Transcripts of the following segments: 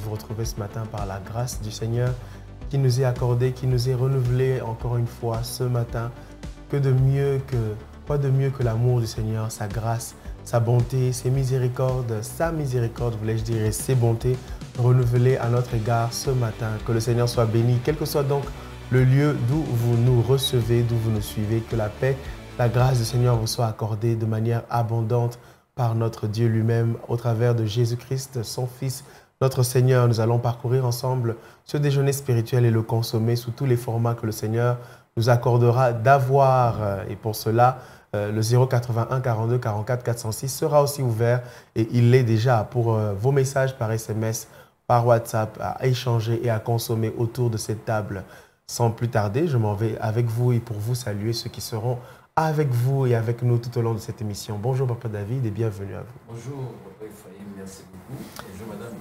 vous retrouver ce matin par la grâce du Seigneur qui nous est accordée, qui nous est renouvelée encore une fois ce matin. Quoi de mieux que l'amour du Seigneur, sa grâce, sa bonté, ses miséricordes, sa miséricorde, voulais-je dire, et ses bontés renouvelées à notre égard ce matin. Que le Seigneur soit béni, quel que soit donc le lieu d'où vous nous recevez, d'où vous nous suivez, que la paix, la grâce du Seigneur vous soit accordée de manière abondante par notre Dieu lui-même, au travers de Jésus-Christ, son Fils, notre Seigneur. Nous allons parcourir ensemble ce déjeuner spirituel et le consommer sous tous les formats que le Seigneur nous accordera d'avoir. Et pour cela, le 081 42 44 406 sera aussi ouvert et il l'est déjà pour vos messages par SMS, par WhatsApp, à échanger et à consommer autour de cette table. Sans plus tarder, je m'en vais avec vous et pour vous saluer ceux qui seront avec vous et avec nous tout au long de cette émission. Bonjour Papa David et bienvenue à vous. Bonjour Papa Ephraim, merci beaucoup. Bonjour Madame.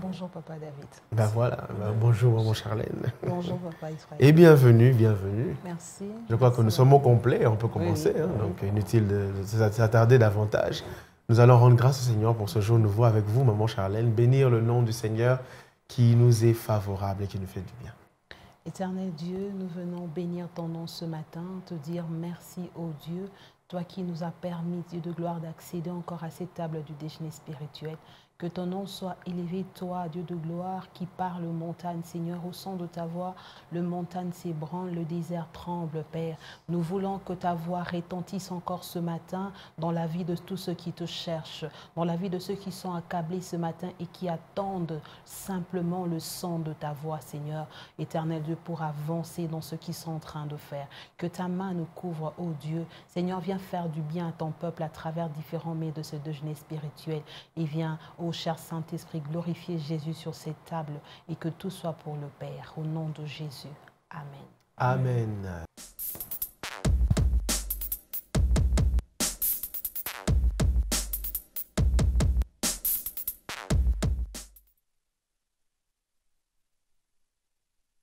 Bonjour Papa David. Ben voilà, bonjour Maman Charlène. Bonjour Papa Ephraim. Et bienvenue, bienvenue. Merci. Je crois que nous sommes au complet, on peut commencer, oui, hein, donc inutile de s'attarder davantage. Nous allons rendre grâce au Seigneur pour ce jour nouveau avec vous, Maman Charlène, bénir le nom du Seigneur qui nous est favorable et qui nous fait du bien. Éternel Dieu, nous venons bénir ton nom ce matin, te dire merci au Dieu, toi qui nous as permis, Dieu de gloire, d'accéder encore à cette table du déjeuner spirituel. Que ton nom soit élevé, toi, Dieu de gloire, qui parle aux montagnes, Seigneur, au son de ta voix, le montagne s'ébranle, le désert tremble, Père. Nous voulons que ta voix retentisse encore ce matin dans la vie de tous ceux qui te cherchent, dans la vie de ceux qui sont accablés ce matin et qui attendent simplement le son de ta voix, Seigneur. Éternel Dieu, pour avancer dans ce qu'ils sont en train de faire. Que ta main nous couvre, ô Dieu. Seigneur, viens faire du bien à ton peuple à travers différents mets de ce déjeuner spirituel. Et viens, ô cher Saint-Esprit, glorifier Jésus sur cette table et que tout soit pour le Père. Au nom de Jésus. Amen. Amen.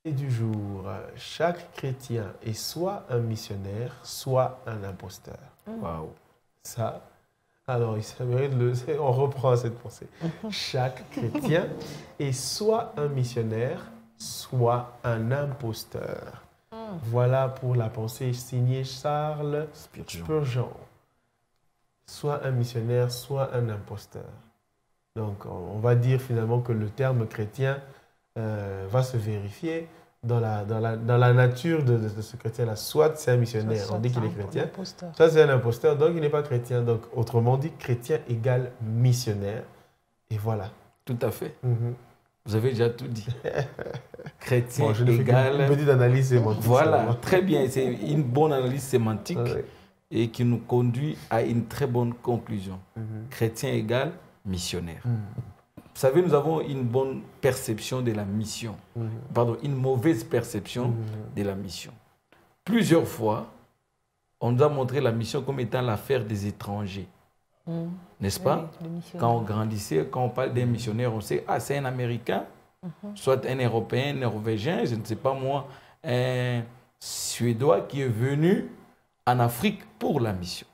Et du jour, chaque chrétien est soit un missionnaire, soit un imposteur. Waouh. Ça, alors, ça mérite on reprend cette pensée. Chaque chrétien est soit un missionnaire, soit un imposteur. Voilà pour la pensée signée Charles Spurgeon. Soit un missionnaire, soit un imposteur. Donc, on va dire finalement que le terme chrétien va se vérifier dans la nature de ce chrétien-là. Soit c'est un missionnaire, on dit qu'il est chrétien. Soit c'est un imposteur, donc il n'est pas chrétien. Donc, autrement dit, chrétien égale missionnaire. Et voilà. Tout à fait. Vous avez déjà tout dit. Chrétien bon, je égale... Une petite analyse sémantique. Voilà, très bien. C'est une bonne analyse sémantique et qui nous conduit à une très bonne conclusion. Chrétien égale missionnaire. Vous savez, nous avons une bonne perception de la mission. Pardon, une mauvaise perception de la mission. Plusieurs fois, on nous a montré la mission comme étant l'affaire des étrangers. N'est-ce pas? Quand on grandissait, quand on parle d'un missionnaire, on sait, ah, c'est un Américain, soit un Européen, un Norvégien, je ne sais pas moi, un Suédois qui est venu en Afrique pour la mission.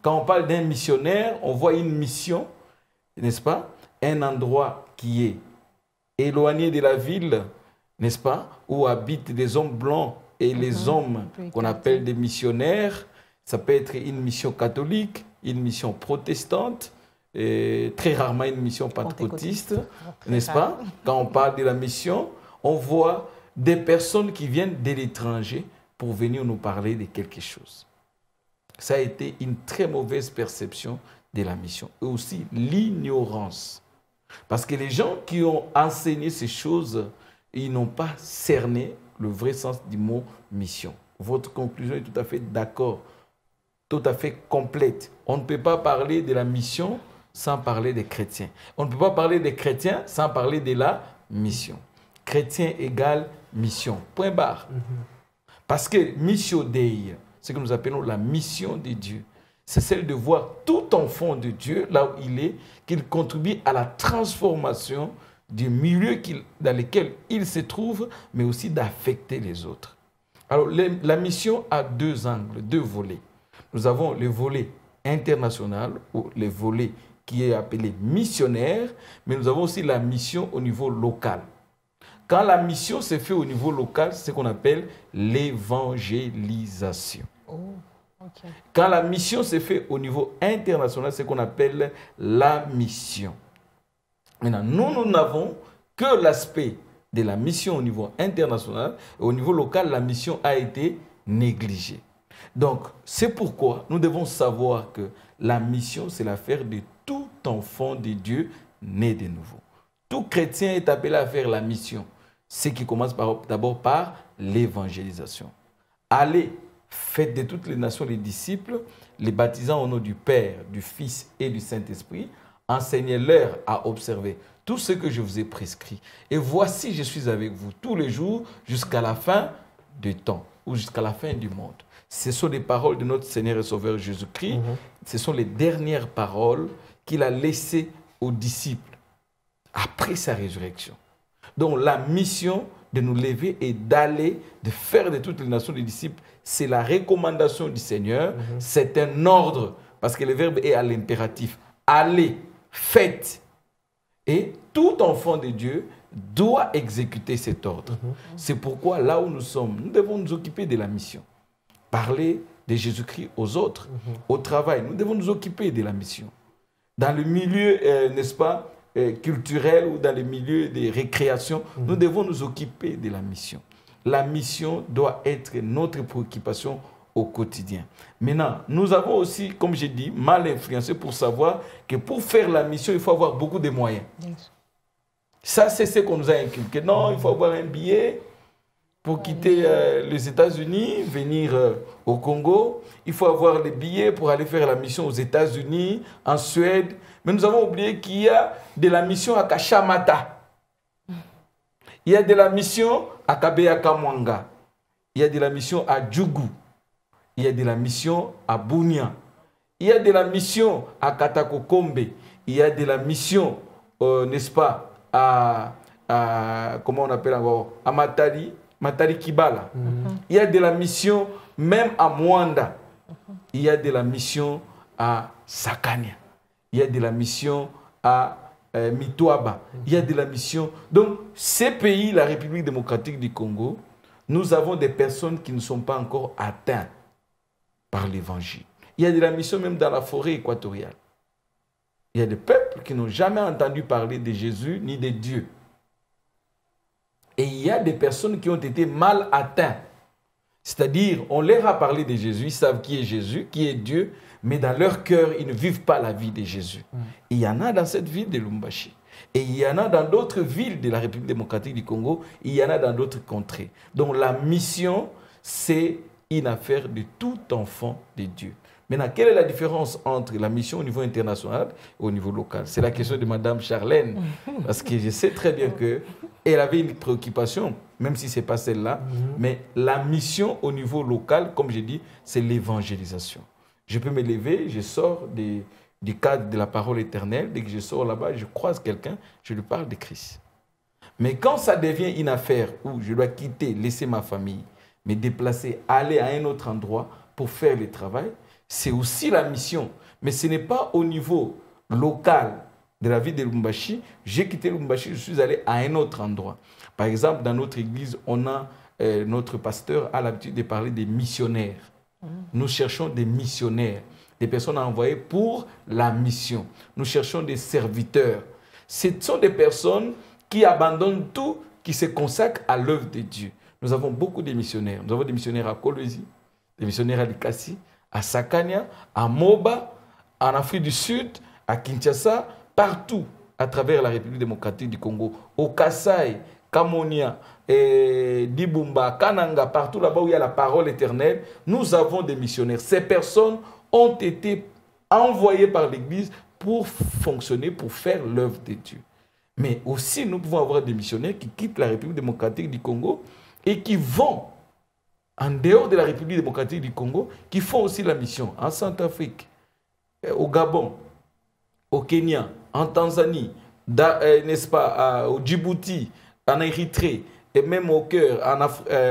Quand on parle d'un missionnaire, on voit une mission, n'est-ce pas? Un endroit qui est éloigné de la ville, n'est-ce pas, où habitent des hommes blancs et les hommes qu'on appelle des missionnaires. Ça peut être une mission catholique, une mission protestante, et très rarement une mission pentecôtiste, n'est-ce pas? Quand on parle de la mission, on voit des personnes qui viennent de l'étranger pour venir nous parler de quelque chose. Ça a été une très mauvaise perception de la mission. Et aussi l'ignorance. Parce que les gens qui ont enseigné ces choses, ils n'ont pas cerné le vrai sens du mot mission. Votre conclusion est tout à fait d'accord, tout à fait complète. On ne peut pas parler de la mission sans parler des chrétiens. On ne peut pas parler des chrétiens sans parler de la mission. Chrétien égale mission. Point barre. Parce que Missio Dei, ce que nous appelons la mission de Dieu, c'est celle de voir tout enfant de Dieu, là où il est, qu'il contribue à la transformation du milieu dans lequel il se trouve, mais aussi d'affecter les autres. Alors, la mission a deux angles, deux volets. Nous avons le volet international ou le volet qui est appelée missionnaire, mais nous avons aussi la mission au niveau local. Quand la mission se fait au niveau local, c'est ce qu'on appelle l'évangélisation. Oh, okay. Quand la mission se fait au niveau international, c'est ce qu'on appelle la mission. Maintenant, nous n'avons que l'aspect de la mission au niveau international. Et au niveau local, la mission a été négligée. Donc, c'est pourquoi nous devons savoir que la mission, c'est l'affaire de tout enfant de Dieu né de nouveau. Tout chrétien est appelé à faire la mission. Ce qui commence d'abord par l'évangélisation. Allez, faites de toutes les nations les disciples, les baptisant au nom du Père, du Fils et du Saint-Esprit. Enseignez-leur à observer tout ce que je vous ai prescrit. Et voici, je suis avec vous tous les jours jusqu'à la fin du temps ou jusqu'à la fin du monde. Ce sont les paroles de notre Seigneur et Sauveur Jésus-Christ. Ce sont les dernières paroles qu'il a laissées aux disciples après sa résurrection. Donc la mission de nous lever et d'aller, de faire de toutes les nations des disciples, c'est la recommandation du Seigneur. C'est un ordre, parce que le verbe est à l'impératif. Allez, faites. Et tout enfant de Dieu doit exécuter cet ordre. C'est pourquoi là où nous sommes, nous devons nous occuper de la mission. Parler de Jésus-Christ aux autres. Au travail, nous devons nous occuper de la mission. Dans le milieu, n'est-ce pas, culturel ou dans les milieux de récréation, nous devons nous occuper de la mission. La mission doit être notre préoccupation au quotidien. Maintenant, nous avons aussi, comme j'ai dit, mal influencé pour savoir que pour faire la mission, il faut avoir beaucoup de moyens. Ça, c'est ce qu'on nous a inculqué. Non, il faut avoir un billet pour quitter les États-Unis, venir au Congo. Il faut avoir les billets pour aller faire la mission aux États-Unis, en Suède. Mais nous avons oublié qu'il y a de la mission à Kachamata. Il y a de la mission à Kabeya-Kamwanga. Il y a de la mission à Djougou. Il y a de la mission à Bunia. Il y a de la mission à Katakokombe. Il y a de la mission, n'est-ce pas, à comment on appelle encore, à Matari Kibala. Il y a de la mission même à Mwanda. Il y a de la mission à Sakania. Il y a de la mission à Mitoaba. Il y a de la mission. Donc, ces pays, la République démocratique du Congo, nous avons des personnes qui ne sont pas encore atteintes par l'évangile. Il y a de la mission même dans la forêt équatoriale. Il y a des peuples qui n'ont jamais entendu parler de Jésus ni de Dieu. Et il y a des personnes qui ont été mal atteintes. C'est-à-dire, on leur a parlé de Jésus, ils savent qui est Jésus, qui est Dieu, mais dans leur cœur, ils ne vivent pas la vie de Jésus. Il y en a dans cette ville de Lubumbashi. Et il y en a dans d'autres villes de la République démocratique du Congo. Il y en a dans d'autres contrées. Donc la mission, c'est une affaire de tout enfant de Dieu. Maintenant, quelle est la différence entre la mission au niveau international et au niveau local? C'est la question de Mme Charlène. Parce que je sais très bien qu'elle avait une préoccupation, même si ce n'est pas celle-là. Mais la mission au niveau local, comme j'ai dit, c'est l'évangélisation. Je peux me lever, je sors du cadre de la parole éternelle. Dès que je sors là-bas, je croise quelqu'un, je lui parle de Christ. Mais quand ça devient une affaire où je dois quitter, laisser ma famille, me déplacer, aller à un autre endroit pour faire le travail, c'est aussi la mission. Mais ce n'est pas au niveau local de la ville de Lubumbashi. J'ai quitté Lubumbashi, je suis allé à un autre endroit. Par exemple, dans notre église, on a notre pasteur a l'habitude de parler des missionnaires. Nous cherchons des missionnaires, des personnes à envoyer pour la mission. Nous cherchons des serviteurs. Ce sont des personnes qui abandonnent tout, qui se consacrent à l'œuvre de Dieu. Nous avons beaucoup de missionnaires. Nous avons des missionnaires à Kolwezi, des missionnaires à Likasi, à Sakania, à Moba, en Afrique du Sud, à Kinshasa, partout à travers la République démocratique du Congo, au Kasaï, Kamonia, Dibumba, Kananga, partout là-bas où il y a la parole éternelle, nous avons des missionnaires. Ces personnes ont été envoyées par l'Église pour fonctionner, pour faire l'œuvre de Dieu. Mais aussi, nous pouvons avoir des missionnaires qui quittent la République démocratique du Congo et qui vont en dehors de la République démocratique du Congo, qui font aussi la mission en Centrafrique, au Gabon, au Kenya, en Tanzanie, n'est-ce pas, au Djibouti, en Érythrée, et même au cœur,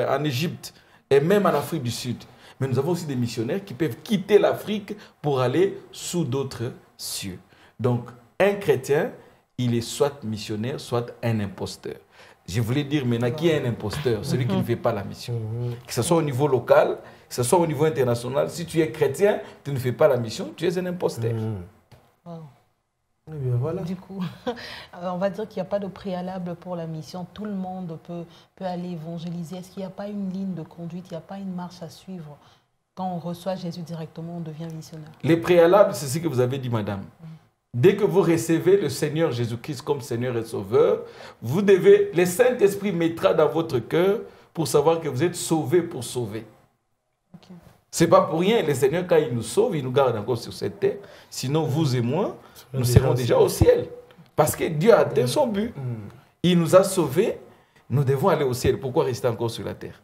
en Égypte, et même en Afrique du Sud. Mais nous avons aussi des missionnaires qui peuvent quitter l'Afrique pour aller sous d'autres cieux. Donc, un chrétien, il est soit missionnaire, soit un imposteur. Je voulais dire maintenant qui est un imposteur, celui qui ne fait pas la mission. Que ce soit au niveau local, que ce soit au niveau international, si tu es chrétien, tu ne fais pas la mission, tu es un imposteur. Wow. Eh bien, voilà. Du coup, on va dire qu'il n'y a pas de préalable pour la mission. Tout le monde peut aller évangéliser. Est-ce qu'il n'y a pas une ligne de conduite, il n'y a pas une marche à suivre? Quand on reçoit Jésus directement, on devient missionnaire. Les préalables, c'est ce que vous avez dit, madame. Dès que vous recevez le Seigneur Jésus-Christ comme Seigneur et Sauveur, vous devez, le Saint-Esprit mettra dans votre cœur pour savoir que vous êtes sauvé pour sauver. Okay. Ce n'est pas pour rien. Le Seigneur, quand il nous sauve, il nous garde encore sur cette terre. Sinon, vous et moi, nous serons déjà au ciel. Parce que Dieu a atteint son but. Il nous a sauvés. Nous devons aller au ciel. Pourquoi rester encore sur la terre?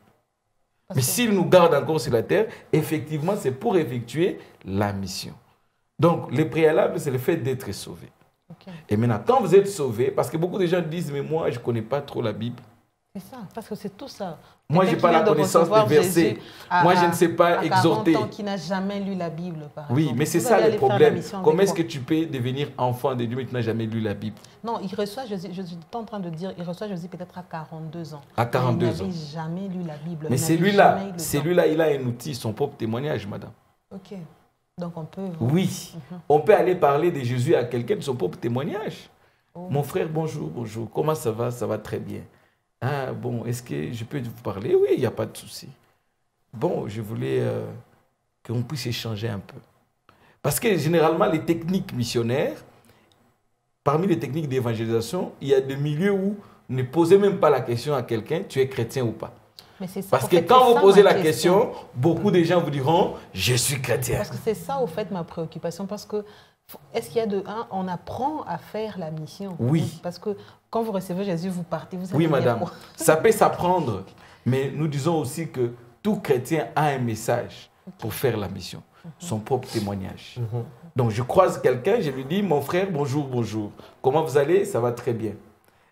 Mais s'il nous garde encore sur la terre, effectivement, c'est pour effectuer la mission. Donc, le préalable, c'est le fait d'être sauvé. Okay. Et maintenant, quand vous êtes sauvé, parce que beaucoup de gens disent, mais moi, je ne connais pas trop la Bible. C'est ça, parce que c'est tout ça. Moi, je n'ai pas la connaissance des versets. Moi, je ne sais pas exhorter. J'entends qui n'a jamais lu la Bible, par exemple. Oui, mais c'est ça le problème. Comment est-ce que tu peux devenir enfant de Dieu mais tu n'as jamais lu la Bible? Non, il reçoit, je suis en train de dire, il reçoit Jésus peut-être à 42 ans. À 42 ans. Il n'avait jamais lu la Bible. Mais celui-là, il a un outil, son propre témoignage, madame. Ok. Donc on peut... Oui, on peut aller parler de Jésus à quelqu'un de son propre témoignage. Oh. Mon frère, bonjour, bonjour. Comment ça va? Ça va très bien. Ah bon, est-ce que je peux vous parler? Oui, il n'y a pas de souci. Bon, je voulais qu'on puisse échanger un peu. Parce que généralement, les techniques missionnaires, parmi les techniques d'évangélisation, il y a des milieux où ne posez même pas la question à quelqu'un, tu es chrétien ou pas. Mais ça, parce que quand vous posez la question, beaucoup de gens vous diront, je suis chrétien. Parce que c'est ça, au fait, ma préoccupation. Parce que, est-ce qu'il y a on apprend à faire la mission? Oui. Parce que quand vous recevez Jésus, vous partez, vous savez. Oui, madame. Ça peut s'apprendre. Mais nous disons aussi que tout chrétien a un message pour faire la mission. Son propre témoignage. Donc, je croise quelqu'un, je lui dis, mon frère, bonjour, bonjour. Comment vous allez? Ça va très bien.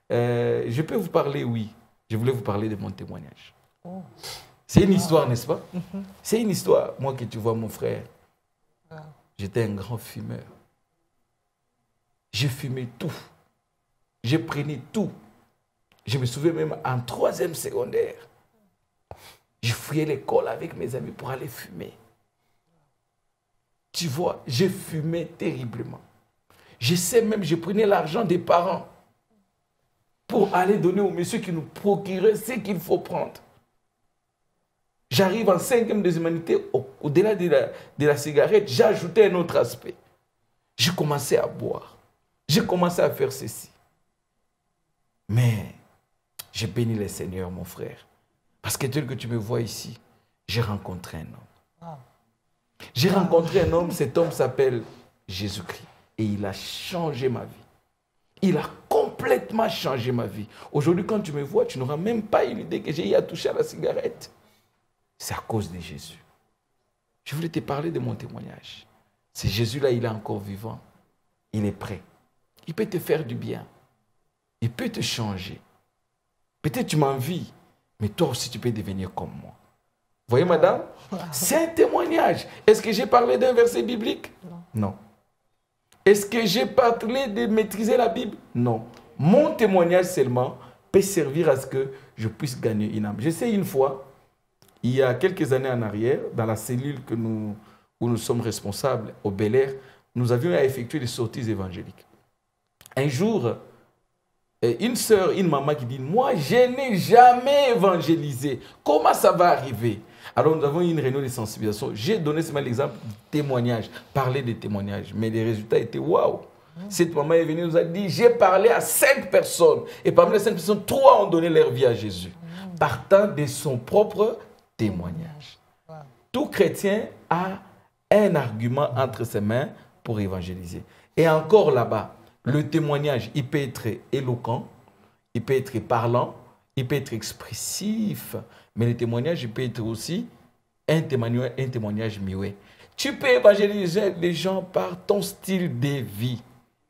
Je peux vous parler? Oui. Je voulais vous parler de mon témoignage. Oh. C'est une histoire, n'est-ce pas? C'est une histoire. Moi que tu vois, mon frère, j'étais un grand fumeur. J'ai fumé tout. J'ai pris tout. Je me souviens même en 3e secondaire. Je fouillais l'école avec mes amis pour aller fumer. Tu vois, j'ai fumé terriblement. Je sais même, je prenais l'argent des parents pour aller donner au monsieur qui nous procurait ce qu'il faut prendre. J'arrive en 5e des humanités, au-delà de la cigarette, j'ai ajouté un autre aspect. J'ai commencé à boire. J'ai commencé à faire ceci. Mais j'ai béni le Seigneur, mon frère. Parce que tel que tu me vois ici, j'ai rencontré un homme. J'ai rencontré un homme, cet homme s'appelle Jésus-Christ. Et il a changé ma vie. Il a complètement changé ma vie. Aujourd'hui, quand tu me vois, tu n'auras même pas une idée que j'ai eu à toucher à la cigarette. C'est à cause de Jésus. Je voulais te parler de mon témoignage. Ce Jésus-là, il est encore vivant. Il est prêt. Il peut te faire du bien. Il peut te changer. Peut-être tu m'envies, mais toi aussi tu peux devenir comme moi. Vous voyez, madame? C'est un témoignage. Est-ce que j'ai parlé d'un verset biblique? Non. Est-ce que j'ai parlé de maîtriser la Bible? Non. Mon témoignage seulement peut servir à ce que je puisse gagner une âme. Je sais une fois, il y a quelques années en arrière, dans la cellule où nous sommes responsables, au Bel-Air, nous avions à effectuer des sorties évangéliques. Un jour, une sœur, une maman qui dit, moi, je n'ai jamais évangélisé. Comment ça va arriver? Alors, nous avons eu une réunion de sensibilisation. J'ai donné seulement l'exemple du témoignage, parler des témoignages. Mais les résultats étaient waouh. Cette maman est venue, nous a dit, j'ai parlé à 5 personnes. Et parmi les 5 personnes, 3 ont donné leur vie à Jésus. Partant de son propre témoignage. Tout chrétien a un argument entre ses mains pour évangéliser. Et encore là-bas, le témoignage, il peut être éloquent, il peut être parlant, il peut être expressif, mais le témoignage, il peut être aussi un témoignage muet. Tu peux évangéliser les gens par ton style de vie.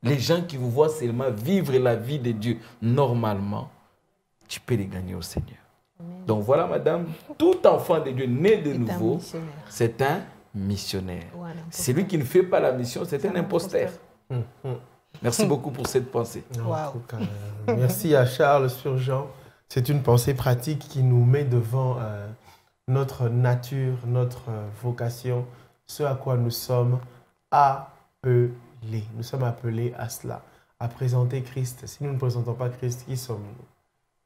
Les gens qui vous voient seulement vivre la vie de Dieu normalement, tu peux les gagner au Seigneur. Amen. Donc voilà, madame, tout enfant de Dieu né de nouveau, c'est un missionnaire. Celui qui ne fait pas la mission, c'est un imposteur. Merci beaucoup pour cette pensée. En tout cas, merci à Charles Surjean. C'est une pensée pratique qui nous met devant notre nature, notre vocation, ce à quoi nous sommes appelés. Nous sommes appelés à cela, à présenter Christ. Si nous ne présentons pas Christ, qui sommes-nous?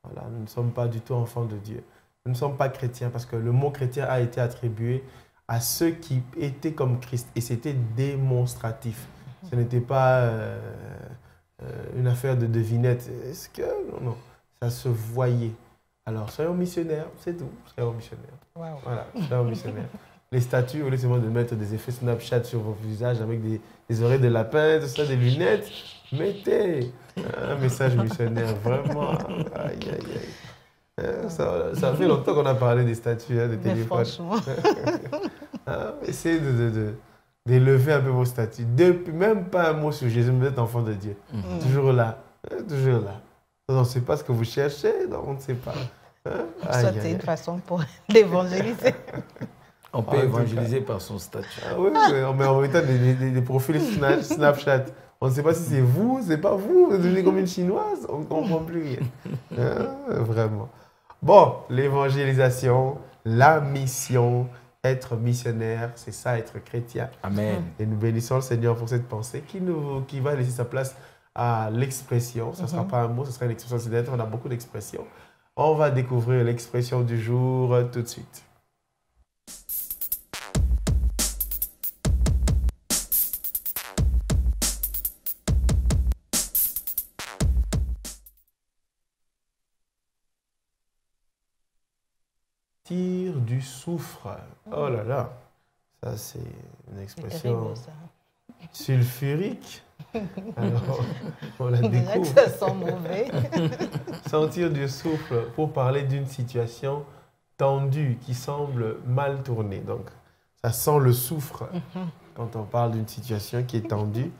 Voilà, nous ne sommes pas du tout enfants de Dieu. Nous ne sommes pas chrétiens parce que le mot chrétien a été attribué à ceux qui étaient comme Christ et c'était démonstratif. Ce n'était pas une affaire de devinette. Est-ce que... Non, non. Ça se voyait. Alors, soyons missionnaires, c'est tout. Soyons missionnaires. Wow. Voilà, soyons missionnaires. Les statues, au lieu seulement de mettre des effets Snapchat sur vos visages avec des oreilles de lapin, tout ça, des lunettes, mettez un message missionnaire, vraiment. Aïe, aïe, aïe. Ça fait longtemps qu'on a parlé des statues, des téléphones. Franchement. Essayez d'élever un peu vos statues. Même pas un mot sur Jésus, vous êtes enfant de Dieu. Toujours là. Toujours là. On ne sait pas ce que vous cherchez, donc on ne sait pas. Soit c'est une façon pour l'évangéliser. On peut évangéliser par son statut. Oui, mais en mettant des profils Snapchat. On ne sait pas si c'est vous, c'est pas vous. Vous devenez comme une chinoise, on ne comprend plus rien. Vraiment. Bon, l'évangélisation, la mission, être missionnaire, c'est ça, être chrétien. Amen. Et nous bénissons le Seigneur pour cette pensée qui va laisser sa place à l'expression. Ce ne sera pas un mot, ce sera une expression. C'est-à-dire on a beaucoup d'expressions. On va découvrir l'expression du jour tout de suite. Tire du soufre. Oh là là, ça c'est une expression sulfurique. Alors, on la découvre. Ça sent mauvais. Sentir du soufre pour parler d'une situation tendue qui semble mal tournée. Donc, ça sent le soufre quand on parle d'une situation qui est tendue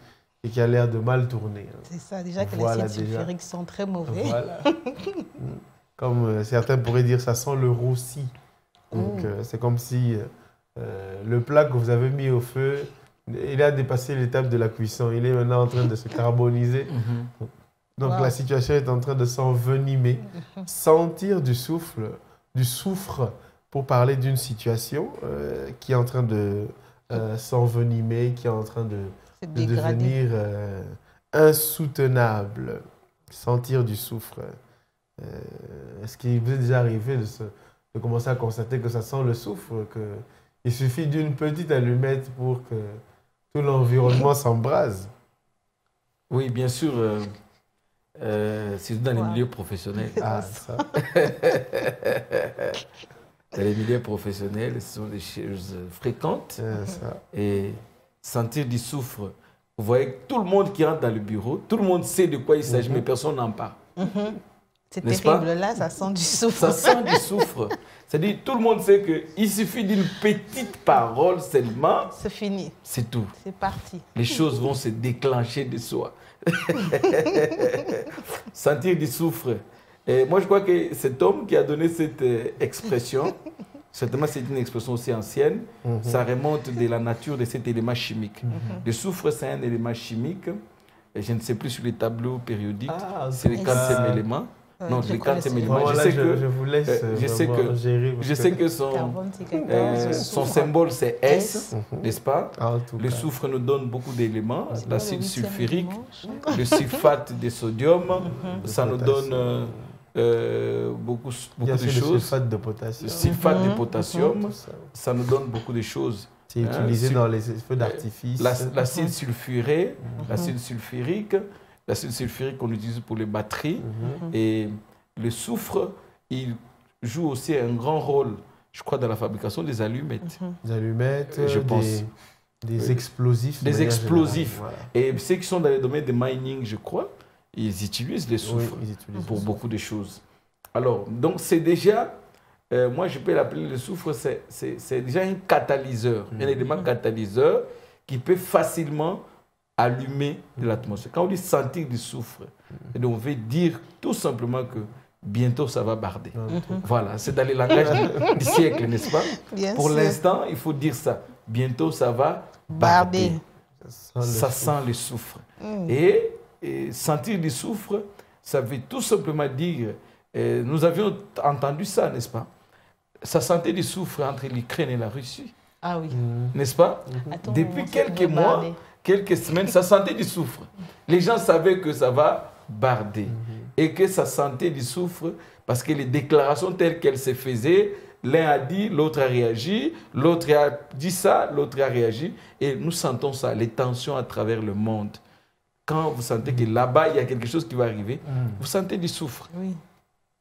et qui a l'air de mal tourner. C'est ça, déjà que les acides sulfuriques sont très mauvais. Voilà. Comme certains pourraient dire, ça sent le roussi. Donc, c'est comme si le plat que vous avez mis au feu, il a dépassé l'étape de la cuisson. Il est maintenant en train de se carboniser. Donc, la situation est en train de s'envenimer. Sentir du soufre pour parler d'une situation qui est en train de s'envenimer, qui est en train de devenir insoutenable. Sentir du soufre. Est-ce qu'il vous est déjà arrivé de commencer à constater que ça sent le soufre, qu'il suffit d'une petite allumette pour que tout l'environnement s'embrase? Oui, bien sûr. C'est dans les milieux professionnels. Ah, ça. Dans les milieux professionnels, ce sont des choses fréquentes. Ça. Et sentir du soufre. Vous voyez tout le monde qui rentre dans le bureau, tout le monde sait de quoi il s'agit, mais personne n'en parle. C'est terrible, là, ça sent du soufre. Ça sent du soufre. C'est-à-dire, tout le monde sait qu'il suffit d'une petite parole seulement. C'est fini. C'est tout. C'est parti. Les choses vont se déclencher de soi. Sentir du soufre. Et moi, je crois que cet homme qui a donné cette expression, certainement c'est une expression aussi ancienne, ça remonte de la nature de cet élément chimique. Le soufre, c'est un élément chimique. Et je ne sais plus sur les tableaux périodiques. C'est le 4e élément. Non, le 4e élément. Je vous laisse gérer. Je sais que son symbole, c'est S, n'est-ce pas? Le soufre nous donne beaucoup d'éléments. L'acide sulfurique, le sulfate de sodium, ça nous donne beaucoup de choses. Le sulfate de potassium. Le sulfate de potassium, ça nous donne beaucoup de choses. C'est utilisé dans les feux d'artifice. L'acide sulfuré, l'acide sulfurique. L'acide sulfurique qu'on utilise pour les batteries. Et le soufre, il joue aussi un grand rôle, je crois, dans la fabrication des allumettes. Des allumettes, je pense. Des explosifs. Des explosifs. Voilà. Et ceux qui sont dans le domaine de mining, je crois, ils utilisent le soufre pour beaucoup de choses. Alors, donc c'est déjà, moi je peux l'appeler le soufre, c'est déjà un catalyseur, un élément catalyseur qui peut facilement allumer de l'atmosphère. Quand on dit sentir du soufre, on veut dire tout simplement que bientôt ça va barder. Voilà, c'est dans les langages du siècle, n'est-ce pas? Pour l'instant, il faut dire ça. Bientôt ça va barder. ça sent le soufre. Et sentir du soufre, ça veut tout simplement dire, nous avions entendu ça, n'est-ce pas? Ça sentait du soufre entre l'Ukraine et la Russie. Ah oui. N'est-ce pas? Depuis quelques mois, quelques semaines, ça sentait du soufre. Les gens savaient que ça va barder. Et que ça sentait du soufre parce que les déclarations telles qu'elles se faisaient, l'un a dit, l'autre a réagi, l'autre a dit ça, l'autre a réagi. Et nous sentons ça, les tensions à travers le monde. Quand vous sentez que là-bas, il y a quelque chose qui va arriver, vous sentez du soufre. Oui.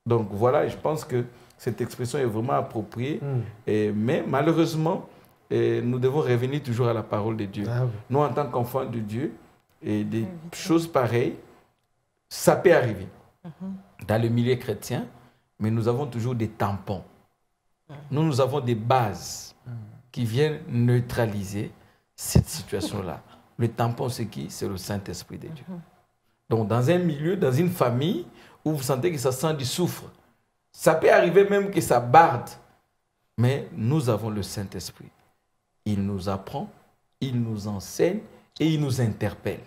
Donc voilà, je pense que cette expression est vraiment appropriée. Mais malheureusement, nous devons revenir toujours à la parole de Dieu. Nous, en tant qu'enfants de Dieu, et des choses pareilles, ça peut arriver dans le milieu chrétien, mais nous avons toujours des tampons. Nous avons des bases qui viennent neutraliser cette situation-là. Le tampon, c'est qui? C'est le Saint-Esprit de Dieu. Donc, dans un milieu, dans une famille, où vous sentez que ça sent du soufre, ça peut arriver même que ça barde, mais nous avons le Saint-Esprit. Il nous apprend, il nous enseigne et il nous interpelle.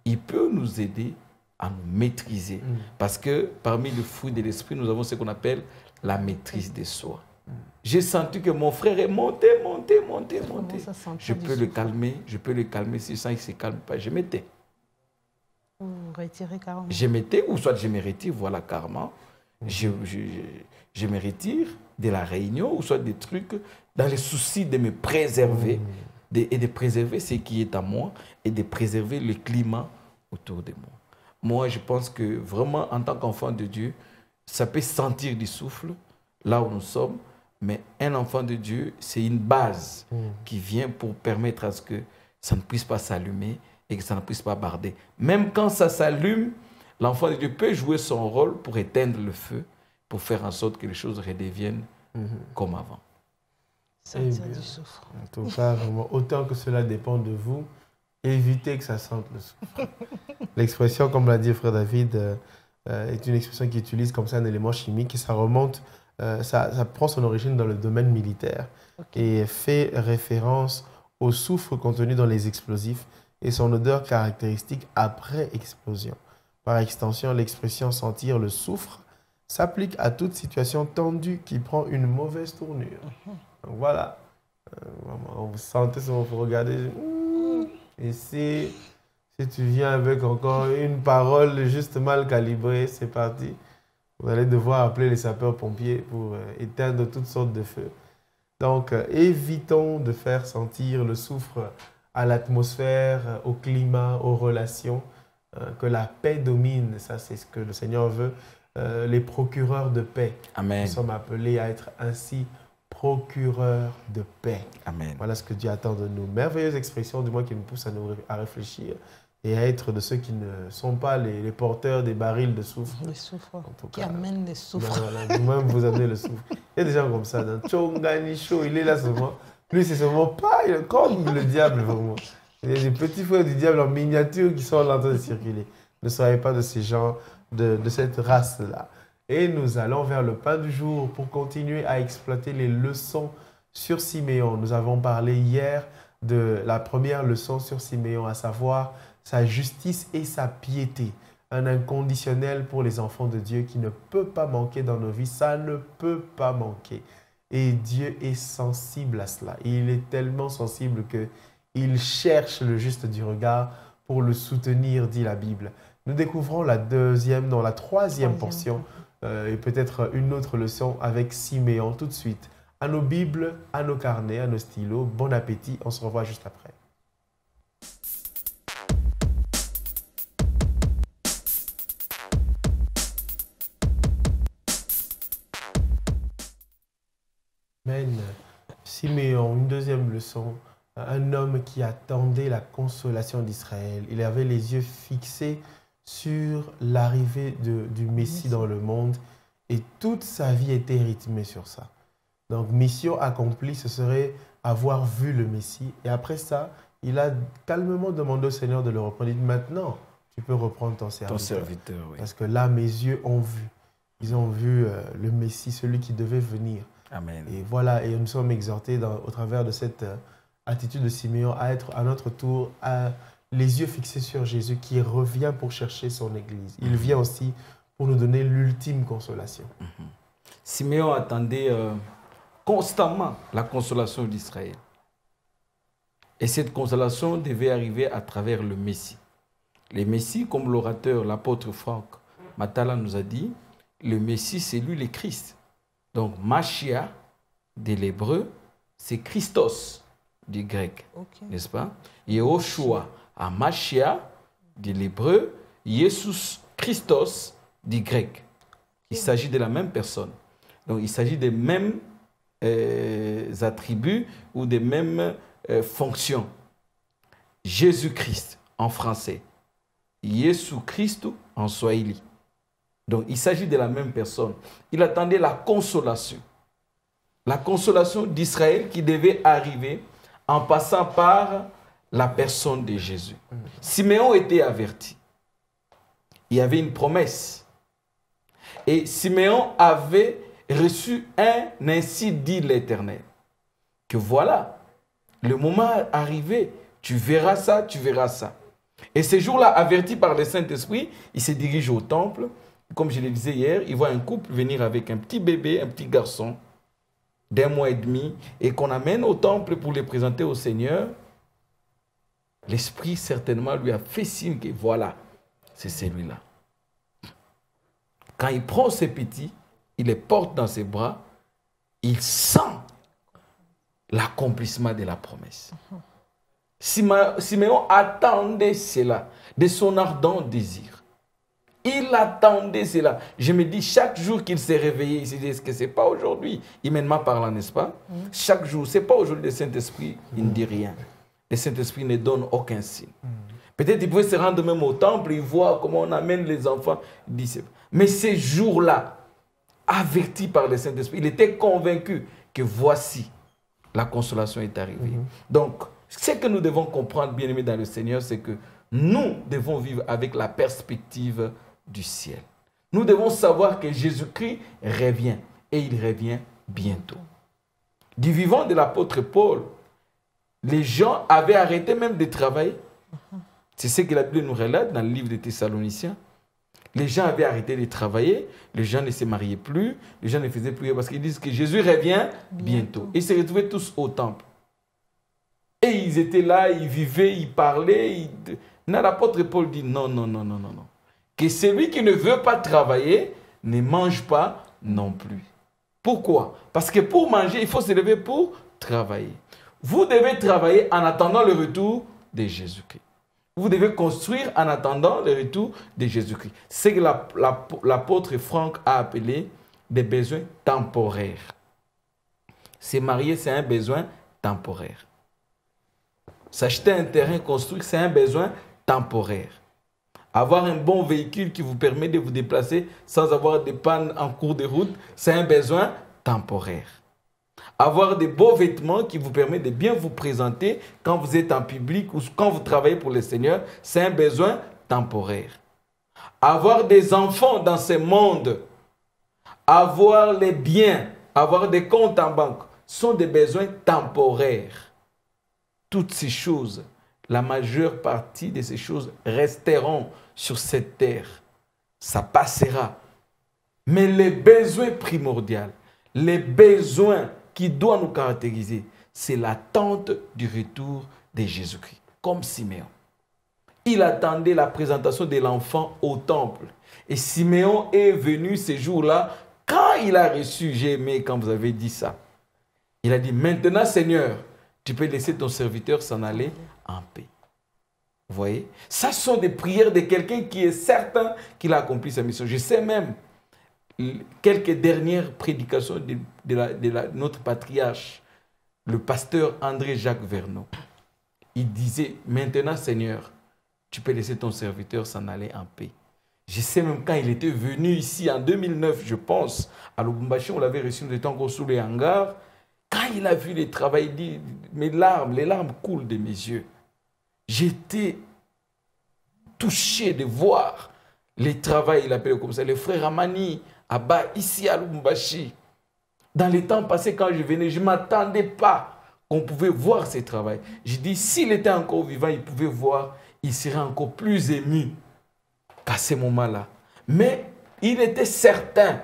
Il peut nous aider à nous maîtriser. Parce que parmi les fruits de l'esprit, nous avons ce qu'on appelle la maîtrise de soi. J'ai senti que mon frère est monté. Je peux le calmer, si je sens qu'il ne se calme pas, je m'étais. Retirer carrément. Je m'étais, ou soit je me retire, voilà carrément. Je me retire de la réunion, ou soit des trucs, dans le souci de me préserver, et de préserver ce qui est à moi, et de préserver le climat autour de moi. Moi, je pense que vraiment, en tant qu'enfant de Dieu, ça peut sentir du souffle, là où nous sommes, mais un enfant de Dieu, c'est une base qui vient pour permettre à ce que ça ne puisse pas s'allumer et que ça ne puisse pas barder. Même quand ça s'allume, l'enfant de Dieu peut jouer son rôle pour éteindre le feu, pour faire en sorte que les choses redeviennent comme avant. Sentir du souffle. En tout cas, vraiment, autant que cela dépend de vous, évitez que ça sente le souffle. L'expression, comme l'a dit frère David, est une expression qui utilise comme ça un élément chimique et ça remonte, ça prend son origine dans le domaine militaire et fait référence au soufre contenu dans les explosifs et son odeur caractéristique après explosion. Par extension, l'expression sentir le soufre s'applique à toute situation tendue qui prend une mauvaise tournure. Donc voilà, vous sentez, vous regardez, et si tu viens avec encore une parole juste mal calibrée, c'est parti. Vous allez devoir appeler les sapeurs-pompiers pour éteindre toutes sortes de feux. Donc, évitons de faire sentir le soufre à l'atmosphère, au climat, aux relations, que la paix domine. Ça, c'est ce que le Seigneur veut. Les procureurs de paix. Amen. Nous sommes appelés à être ainsi procureurs de paix. Amen. Voilà ce que Dieu attend de nous. Merveilleuse expression, du moins qui nous pousse à réfléchir et à être de ceux qui ne sont pas les porteurs des barils de soufre. Le soufre, qui amène les soufres. Voilà, vous-même, vous amenez le soufre. Il y a des gens comme ça. Dans Chonganisho, il est là seulement. Lui, c'est seulement pas comme le diable, vraiment. Il y a des petits frères du diable en miniature qui sont là en train de circuler. Ne soyez pas de ces gens, de cette race-là. Et nous allons vers le pain du jour pour continuer à exploiter les leçons sur Siméon. Nous avons parlé hier de la première leçon sur Siméon, à savoir sa justice et sa piété. Un inconditionnel pour les enfants de Dieu qui ne peut pas manquer dans nos vies. Ça ne peut pas manquer. Et Dieu est sensible à cela. Il est tellement sensible qu'il cherche le juste du regard pour le soutenir, dit la Bible. Nous découvrons la troisième portion et peut-être une autre leçon avec Siméon tout de suite. À nos Bibles, à nos carnets, à nos stylos. Bon appétit, on se revoit juste après. Amen. Siméon, une deuxième leçon. Un homme qui attendait la consolation d'Israël. Il avait les yeux fixés sur l'arrivée du Messie dans le monde et toute sa vie était rythmée sur ça. Donc, mission accomplie, ce serait avoir vu le Messie. Et après ça, il a calmement demandé au Seigneur de le reprendre. Il dit, maintenant, tu peux reprendre ton serviteur. Ton serviteur, oui. Parce que là, mes yeux ont vu. Ils ont vu le Messie, celui qui devait venir. Amen. Et voilà, et nous sommes exhortés au travers de cette attitude de Siméon à être à notre tour les yeux fixés sur Jésus qui revient pour chercher son Église. Il vient aussi pour nous donner l'ultime consolation. Siméon attendait constamment la consolation d'Israël. Et cette consolation devait arriver à travers le Messie. Le Messie, comme l'orateur, l'apôtre Franck Matala nous a dit, le Messie, c'est lui le Christ. Donc, Mashiach, de l'hébreu, c'est Christos, du grec, n'est-ce pas? Yehoshua, à Mashiach, de l'hébreu, Jesus Christos, du grec. Il s'agit de la même personne. Donc, il s'agit des mêmes attributs ou des mêmes fonctions. Jésus-Christ, en français. Yesu Christo, en swahili. Donc, il s'agit de la même personne. Il attendait la consolation. La consolation d'Israël qui devait arriver en passant par la personne de Jésus. Siméon était averti. Il y avait une promesse. Et Siméon avait reçu ainsi dit l'Éternel. Que voilà, le moment arrivé, tu verras ça, tu verras ça. Et ce jour-là, averti par le Saint-Esprit, il se dirige au temple. Comme je le disais hier, il voit un couple venir avec un petit bébé, un petit garçon d'1 mois et demi, et qu'on amène au temple pour les présenter au Seigneur. L'Esprit certainement lui a fait signe que voilà, c'est celui-là. Quand il prend ces petits, il les porte dans ses bras, il sent l'accomplissement de la promesse. Siméon attendait cela de son ardent désir. Il attendait cela. Je me dis, chaque jour qu'il s'est réveillé, il s'est dit, est-ce que ce n'est pas aujourd'hui? Humainement parlant, n'est-ce pas? Chaque jour, ce n'est pas aujourd'hui le Saint-Esprit, il ne dit rien. Le Saint-Esprit ne donne aucun signe. Peut-être qu'il pouvait se rendre même au temple, il voit comment on amène les enfants. Il dit, mais ces jours-là, averti par le Saint-Esprit, il était convaincu que voici, la consolation est arrivée. Donc, ce que nous devons comprendre, bien-aimés dans le Seigneur, c'est que nous devons vivre avec la perspective du ciel. Nous devons savoir que Jésus-Christ revient et il revient bientôt. Du vivant de l'apôtre Paul, les gens avaient arrêté même de travailler. C'est ce que la Bible nous relate dans le livre des Thessaloniciens. Les gens avaient arrêté de travailler, les gens ne se mariaient plus, les gens ne faisaient plus parce qu'ils disent que Jésus revient bientôt. Ils se retrouvaient tous au temple. Et ils étaient là, ils vivaient, ils parlaient. L'apôtre Paul dit non, non, non, non, non, non. Que celui qui ne veut pas travailler ne mange pas non plus. Pourquoi? Parce que pour manger, il faut se lever pour travailler. Vous devez travailler en attendant le retour de Jésus-Christ. Vous devez construire en attendant le retour de Jésus-Christ. C'est ce que l'apôtre Franck a appelé des besoins temporaires. Se marier, c'est un besoin temporaire. S'acheter un terrain construit, c'est un besoin temporaire. Avoir un bon véhicule qui vous permet de vous déplacer sans avoir des pannes en cours de route, c'est un besoin temporaire. Avoir des beaux vêtements qui vous permettent de bien vous présenter quand vous êtes en public ou quand vous travaillez pour le Seigneur, c'est un besoin temporaire. Avoir des enfants dans ce monde, avoir les biens, avoir des comptes en banque, sont des besoins temporaires. Toutes ces choses, la majeure partie de ces choses resteront sur cette terre. Ça passera. Mais les besoins primordiaux, les besoins qui doivent nous caractériser, c'est l'attente du retour de Jésus-Christ, comme Siméon. Il attendait la présentation de l'enfant au temple. Et Siméon est venu ce jour-là, quand il a reçu, j'ai aimé quand vous avez dit ça, il a dit, maintenant Seigneur, tu peux laisser ton serviteur s'en aller en paix. Vous voyez? Ça sont des prières de quelqu'un qui est certain qu'il a accompli sa mission. Je sais même quelques dernières prédications de notre patriarche, le pasteur André-Jacques Verneau. Il disait, maintenant Seigneur, tu peux laisser ton serviteur s'en aller en paix. Je sais même quand il était venu ici en 2009, je pense, à Lubumbashi, on l'avait reçu, nous étions encore sous les hangars. Quand il a vu le travail, il dit, les larmes coulent de mes yeux. J'étais touché de voir le travail, il appelait comme ça, les frères Amani, ici à Lubumbashi. Dans les temps passés, quand je venais, je ne m'attendais pas qu'on pouvait voir ses travaux. Je dis, s'il était encore vivant, il pouvait voir, il serait encore plus ému qu'à ce moment-là. Mais il était certain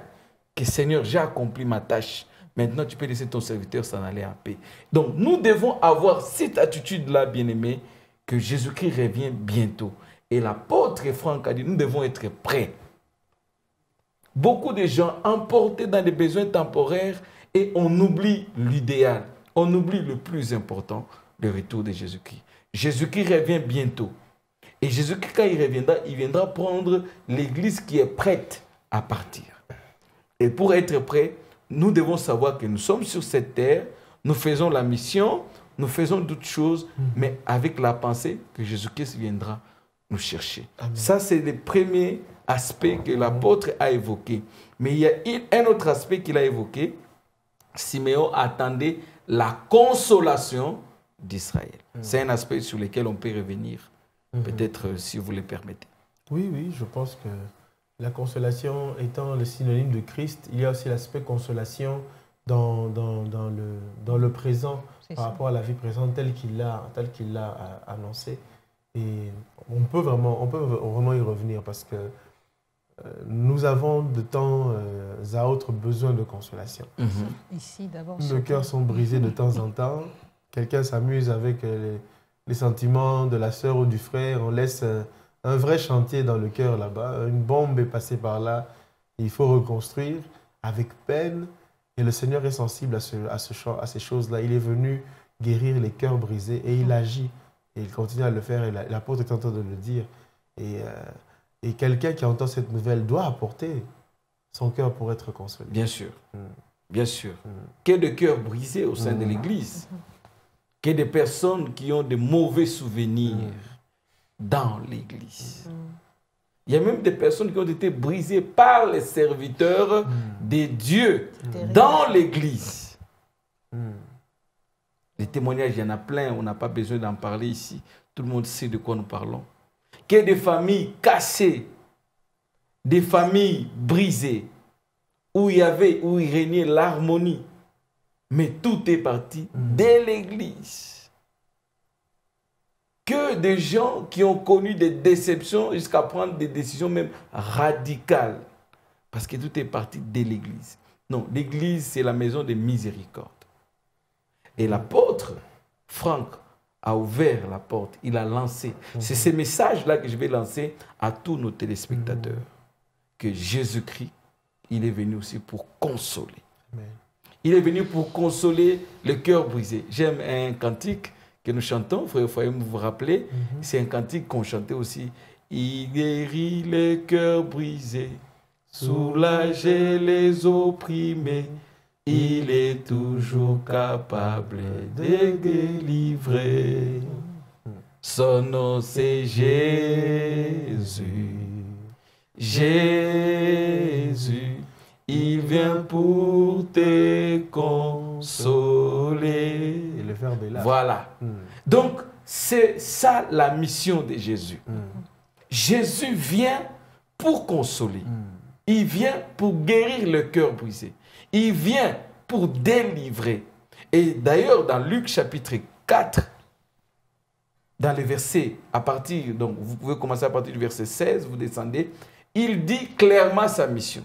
que Seigneur, j'ai accompli ma tâche. Maintenant, tu peux laisser ton serviteur s'en aller en paix. Donc, nous devons avoir cette attitude-là, bien-aimés, que Jésus-Christ revient bientôt. Et l'apôtre Franck a dit, nous devons être prêts. Beaucoup de gens emportés dans des besoins temporaires et on oublie l'idéal. On oublie le plus important, le retour de Jésus-Christ. Jésus-Christ revient bientôt. Et Jésus-Christ, quand il viendra prendre l'église qui est prête à partir. Et pour être prêt, nous devons savoir que nous sommes sur cette terre, nous faisons la mission, nous faisons d'autres choses, mais avec la pensée que Jésus-Christ viendra nous chercher. Amen. Ça, c'est le premier aspect que l'apôtre a évoqué. Mais il y a un autre aspect qu'il a évoqué. Siméon attendait la consolation d'Israël. C'est un aspect sur lequel on peut revenir, peut-être si vous le permettez. Oui, oui, je pense que la consolation étant le synonyme de Christ, il y a aussi l'aspect consolation dans le présent, par rapport à la vie présente telle qu'il l'a annoncé. Et on peut vraiment y revenir parce que nous avons de temps à autre besoin de consolation. Ici, d'abord, nos cœurs sont brisés de temps en temps. Quelqu'un s'amuse avec les sentiments de la sœur ou du frère. On laisse un vrai chantier dans le cœur là-bas. Une bombe est passée par là. Il faut reconstruire avec peine. Et le Seigneur est sensible à ces choses-là. Il est venu guérir les cœurs brisés et il agit. Et il continue à le faire. Et l'apôtre est en train de le dire. Et quelqu'un qui entend cette nouvelle doit apporter son cœur pour être consolé. Bien sûr. Bien sûr. Qu'il y ait de cœurs brisés au sein de l'Église. Qu'il y ait des personnes qui ont de mauvais souvenirs dans l'Église. Il y a même des personnes qui ont été brisées par les serviteurs de Dieu dans l'Église. Les témoignages, il y en a plein, on n'a pas besoin d'en parler ici. Tout le monde sait de quoi nous parlons. Qu'il y ait des familles cassées, des familles brisées, où il régnait l'harmonie. Mais tout est parti de l'Église. Que des gens qui ont connu des déceptions jusqu'à prendre des décisions même radicales. Parce que tout est parti de l'Église. Non, l'Église, c'est la maison de miséricorde. Et l'apôtre, Franck, a ouvert la porte, il a lancé. C'est ce message-là que je vais lancer à tous nos téléspectateurs. Que Jésus-Christ, il est venu aussi pour consoler. Amen. Il est venu pour consoler le cœur brisé. J'aime un cantique que nous chantons, frère Foyer, vous vous rappelez, c'est un cantique qu'on chantait aussi. Il guérit les cœurs brisés, soulager les opprimés. Il est toujours capable de délivrer. Son nom c'est Jésus. Jésus, il vient pour te consoler. Et le verbe est là. Voilà. Donc, c'est ça la mission de Jésus. Jésus vient pour consoler. Il vient pour guérir le cœur brisé. Il vient pour délivrer. Et d'ailleurs, dans Luc chapitre 4, dans les versets, donc vous pouvez commencer à partir du verset 16, vous descendez, il dit clairement sa mission.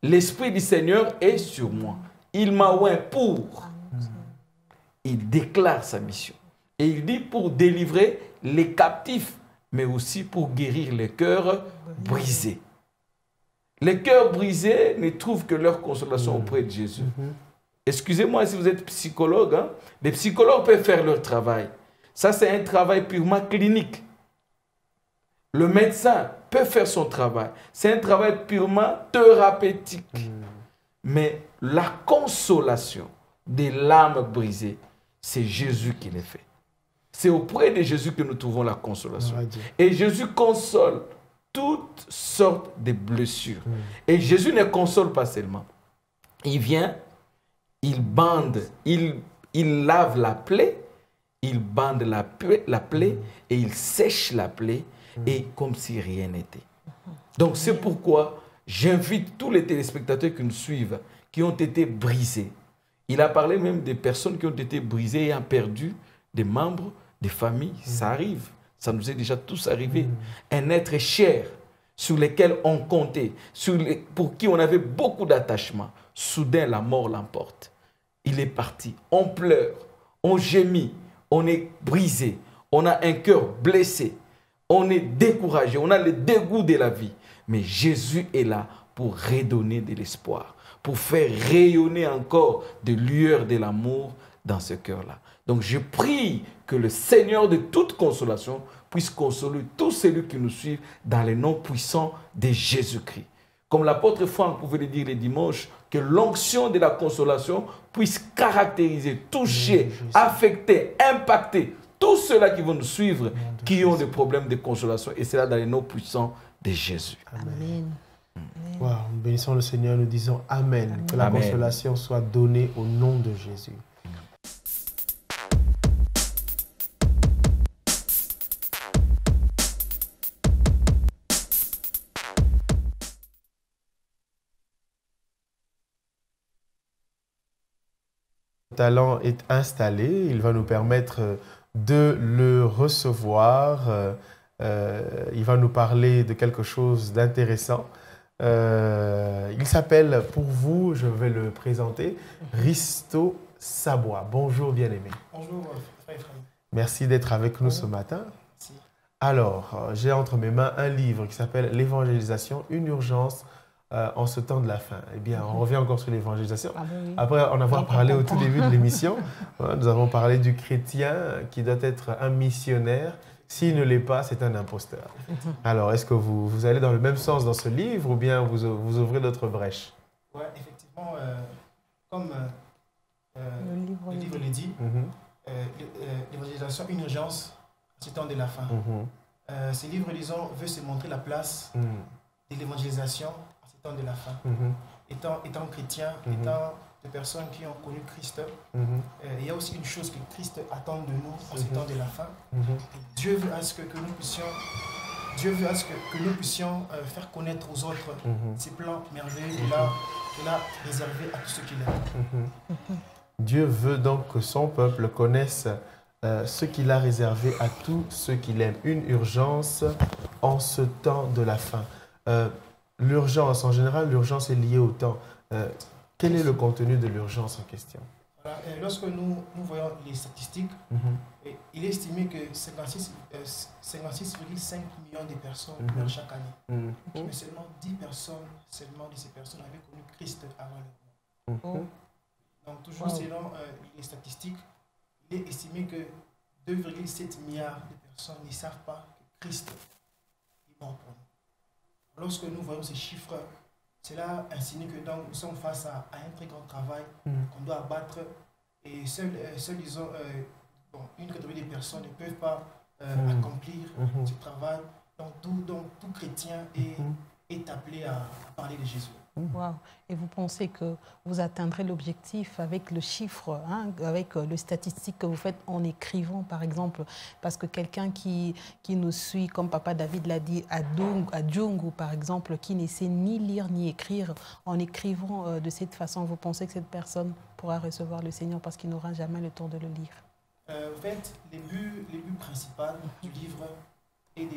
L'Esprit du Seigneur est sur moi. Il m'a oint pour. Il déclare sa mission. Et il dit pour délivrer les captifs, mais aussi pour guérir les cœurs brisés. Les cœurs brisés ne trouvent que leur consolation auprès de Jésus. Excusez-moi si vous êtes psychologue. Les psychologues peuvent faire leur travail. Ça, c'est un travail purement clinique. Le médecin peut faire son travail. C'est un travail purement thérapeutique. Mais la consolation des l'âme brisée, c'est Jésus qui l'a fait. C'est auprès de Jésus que nous trouvons la consolation. Et Jésus console toutes sortes de blessures. Et Jésus ne console pas seulement. Il vient, il bande, il lave la plaie, il bande la plaie et il sèche la plaie et comme si rien n'était. Donc c'est pourquoi j'invite tous les téléspectateurs qui nous suivent, qui ont été brisés. Il a parlé même des personnes qui ont été brisées et ont perdu des membres, des familles. Ça arrive. Ça nous est déjà tous arrivé. Un être cher sur lequel on comptait, pour qui on avait beaucoup d'attachement. Soudain, la mort l'emporte. Il est parti. On pleure, on gémit, on est brisé, on a un cœur blessé, on est découragé, on a le dégoût de la vie. Mais Jésus est là pour redonner de l'espoir, pour faire rayonner encore de lueur de l'amour dans ce cœur-là. Donc je prie que le Seigneur de toute consolation puisse consoler tous ceux qui nous suivent dans le nom puissant de Jésus-Christ. Comme l'apôtre Franck pouvait le dire les dimanches, que l'onction de la consolation puisse caractériser, toucher, affecter, impacter tous ceux-là qui vont nous suivre, qui ont des problèmes de consolation. Et c'est là dans le nom puissant de Jésus. Amen. Wow, nous bénissons le Seigneur, nous disons Amen. Amen. Que la consolation soit donnée au nom de Jésus. Le talent est installé, il va nous permettre de le recevoir. Il va nous parler de quelque chose d'intéressant. Il s'appelle, pour vous, je vais le présenter, Risto Sabois. Bonjour, bien-aimé. Bonjour, frère. Merci d'être avec nous ce matin. Merci. Alors, j'ai entre mes mains un livre qui s'appelle « L'évangélisation, une urgence en ce temps de la fin ». Eh bien, on revient encore sur l'évangélisation. Ah oui. Après en avoir parlé au tout début de l'émission, nous avons parlé du chrétien qui doit être un missionnaire. S'il ne l'est pas, c'est un imposteur. Alors, est-ce que vous allez dans le même sens dans ce livre ou bien vous ouvrez d'autres brèches? Oui, effectivement, comme le livre le dit, l'évangélisation, une urgence, c'est temps de la fin. Ce livre, disons, veut se montrer la place de l'évangélisation à ce temps de la fin. Étant chrétien, étant des personnes qui ont connu Christ, il y a aussi une chose que Christ attend de nous à ce temps de la fin. Dieu veut à ce que nous puissions faire connaître aux autres ces plans merveilleux qu'il a réservés à tous ceux qu'il aime. Dieu veut donc que son peuple connaisse ce qu'il a réservé à tous ceux qu'il aime. Une urgence en ce temps de la fin. L'urgence, en général, l'urgence est liée au temps. Quel est le contenu de l'urgence en question? Voilà, lorsque nous voyons les statistiques, il est estimé que 56,5 millions de personnes meurent chaque année. Mais seulement 10 personnes de ces personnes avaient connu Christ avant le mort. Donc toujours selon les statistiques, il est estimé que 2,7 milliards de personnes ne savent pas que Christ est mort pour nous. Lorsque nous voyons ces chiffres, cela insinue que donc, nous sommes face à un très grand travail qu'on doit abattre et seul disons, une catégorie de personnes ne peuvent pas accomplir ce travail. Donc tout chrétien est appelé à parler de Jésus. Wow. Et vous pensez que vous atteindrez l'objectif avec le chiffre, avec le statistique que vous faites en écrivant, par exemple, parce que quelqu'un qui nous suit, comme Papa David l'a dit, à Djongo, par exemple, qui ne sait ni lire ni écrire, en écrivant de cette façon, vous pensez que cette personne pourra recevoir le Seigneur parce qu'il n'aura jamais le temps de le lire? En fait, le but principal du livre est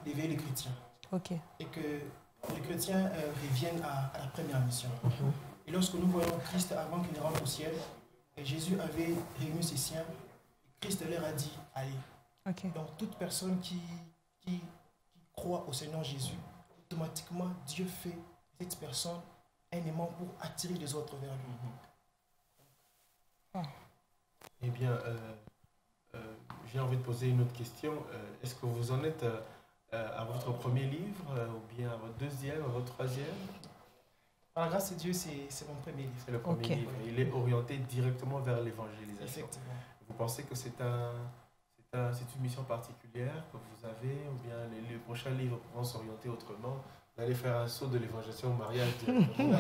d'éveiller les chrétiens. Okay. Et que les chrétiens reviennent à la première mission. Et lorsque nous voyons Christ avant qu'il ne rentre au ciel, et Jésus avait réuni ses siens, Christ leur a dit, allez. Okay. Donc toute personne qui croit au Seigneur Jésus, automatiquement Dieu fait cette personne un aimant pour attirer les autres vers lui. Eh bien, j'ai envie de poser une autre question. Est-ce que vous en êtes à votre premier livre, ou bien à votre deuxième, à votre troisième? Par la grâce de Dieu, c'est mon premier livre. C'est le premier livre. Il est orienté directement vers l'évangélisation. Effectivement. Vous pensez que c'est une mission particulière que vous avez, ou bien les prochains livres pourront s'orienter autrement? Vous allez faire un saut de l'évangélisation au mariage directement,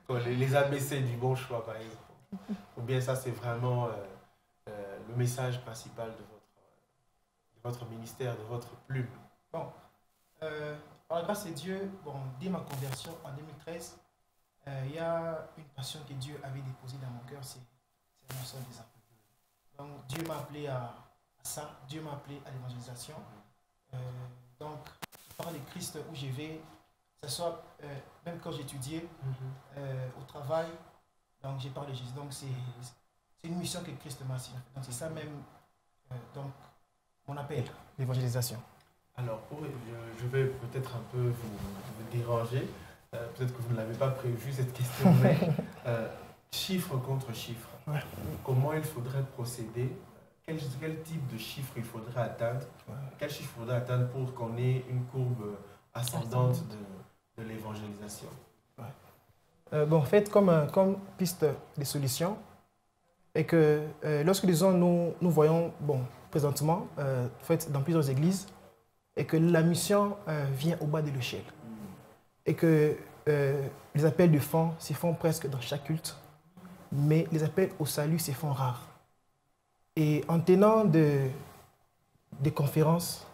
comme les ABC du bon choix, par exemple. Ou bien ça, c'est vraiment le message principal de votre ministère, de votre plume? Bon, par la grâce de Dieu, dès ma conversion en 2013, il y a une passion que Dieu avait déposée dans mon cœur, c'est la notion des âmes. Donc Dieu m'a appelé à ça, Dieu m'a appelé à l'évangélisation. Donc je parle de Christ où je vais, que ce soit même quand j'étudiais au travail, donc j'ai parlé de Jésus. Donc c'est une mission que Christ m'a assignée. Donc c'est ça même donc mon appel, l'évangélisation. Alors, je vais peut-être un peu vous déranger. Peut-être que vous ne l'avez pas prévu cette question, mais chiffre contre chiffre. Ouais. Comment il faudrait procéder? Quel type de chiffre il faudrait atteindre? Quel chiffre il faudrait atteindre pour qu'on ait une courbe ascendante de l'évangélisation? Bon, en fait, comme piste de solution, et que lorsque disons, nous voyons, bon, présentement, en fait, dans plusieurs églises, et que la mission vient au bas de l'échelle. Et que les appels de fonds se font presque dans chaque culte, mais les appels au salut se font rares. Et en tenant des conférences,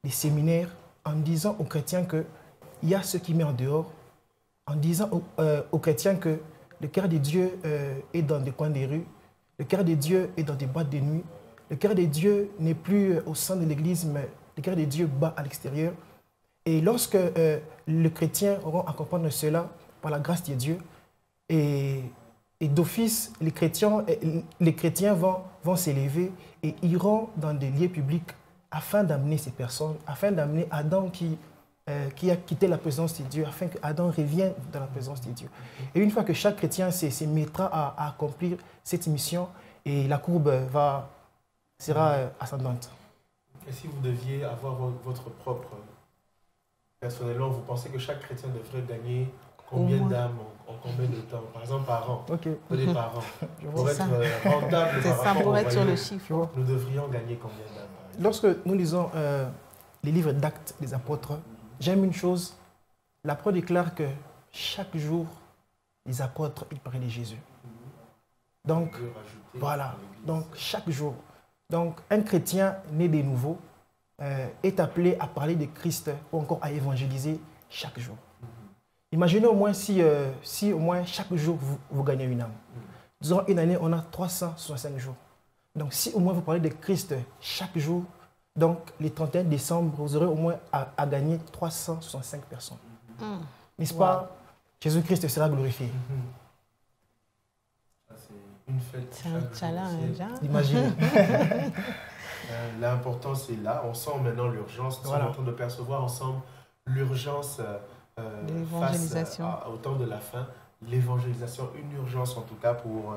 des séminaires, en disant aux chrétiens qu'il y a ce qui met en dehors, en disant aux chrétiens que le cœur de Dieu est dans des coins des rues, le cœur de Dieu est dans des boîtes de nuit, le cœur de Dieu n'est plus au sein de l'église, mais le cœur de Dieu bat à l'extérieur. Et lorsque les chrétiens auront à comprendre cela par la grâce de Dieu, et d'office, les chrétiens vont s'élever et iront dans des lieux publics afin d'amener ces personnes, afin d'amener Adam qui a quitté la présence de Dieu, afin qu'Adam revienne dans la présence de Dieu. Et une fois que chaque chrétien se mettra à accomplir cette mission, et la courbe sera ascendante. Et si vous deviez avoir votre propre... Personnellement, vous pensez que chaque chrétien devrait gagner combien d'âmes en combien de temps? Par exemple, par an. Des par an. Pour être rentable, c'est ça, pour être sur le chiffre. Nous devrions gagner combien d'âmes? Lorsque nous lisons les livres d'Actes des apôtres, j'aime une chose. L'apôtre déclare que chaque jour, les apôtres, ils parlaient de Jésus. Donc, voilà. Donc, chaque jour. Donc, un chrétien né de nouveau est appelé à parler de Christ ou encore à évangéliser chaque jour. Imaginez au moins si au moins chaque jour vous gagnez une âme. Durant une année, on a 365 jours. Donc si au moins vous parlez de Christ chaque jour, donc le 31 décembre, vous aurez au moins à gagner 365 personnes. N'est-ce pas? Jésus-Christ sera glorifié. C'est une fête. C'est un challenge. Imaginez. L'important, c'est là. On sent maintenant l'urgence. Nous sommes en train de percevoir ensemble l'urgence face au temps de la fin. L'évangélisation, une urgence en tout cas pour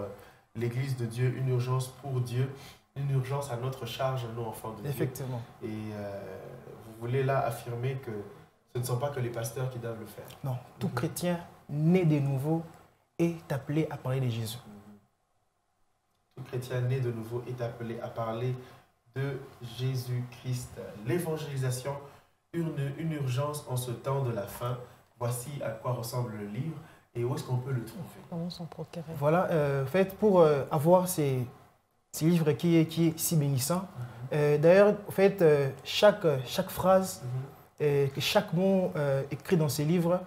l'Église de Dieu, une urgence pour Dieu, une urgence à notre charge, nous, enfants de Dieu. Effectivement. Et vous voulez là affirmer que ce ne sont pas que les pasteurs qui doivent le faire. Non, tout chrétien né de nouveau est appelé à parler de Jésus. Tout chrétien né de nouveau est appelé à parler de Jésus-Christ. L'évangélisation, une urgence en ce temps de la fin. Voici à quoi ressemble le livre et où est-ce qu'on peut le trouver. Comment s'en procurer? Voilà, en fait, pour avoir ces livres qui est si bénissant, d'ailleurs, en fait, chaque phrase, chaque mot écrit dans ces livres,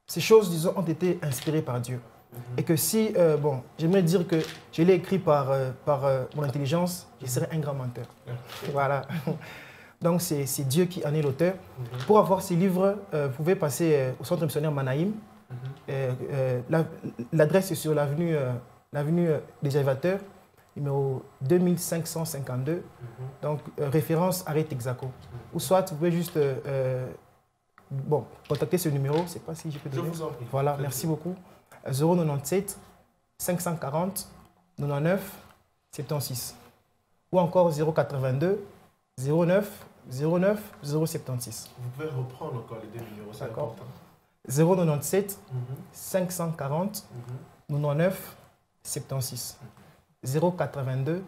ces choses, disons, ont été inspirées par Dieu. Et que si, bon, j'aimerais dire que je l'ai écrit par mon intelligence, je serais un grand menteur. Voilà. Donc, c'est Dieu qui en est l'auteur. Pour avoir ces livres, vous pouvez passer au centre missionnaire Manaïm. L'adresse est sur l'avenue des Élévateurs, numéro 2552. Donc, référence Arrêt Texaco. Ou soit, vous pouvez juste bon, contacter ce numéro. Je ne sais pas si je peux donner. Je vous en prie. Voilà, merci beaucoup. 097 540 99 76 ou encore 082 09 09 076. Vous pouvez reprendre encore les deux numéros, c'est important. 097 540 99 76 082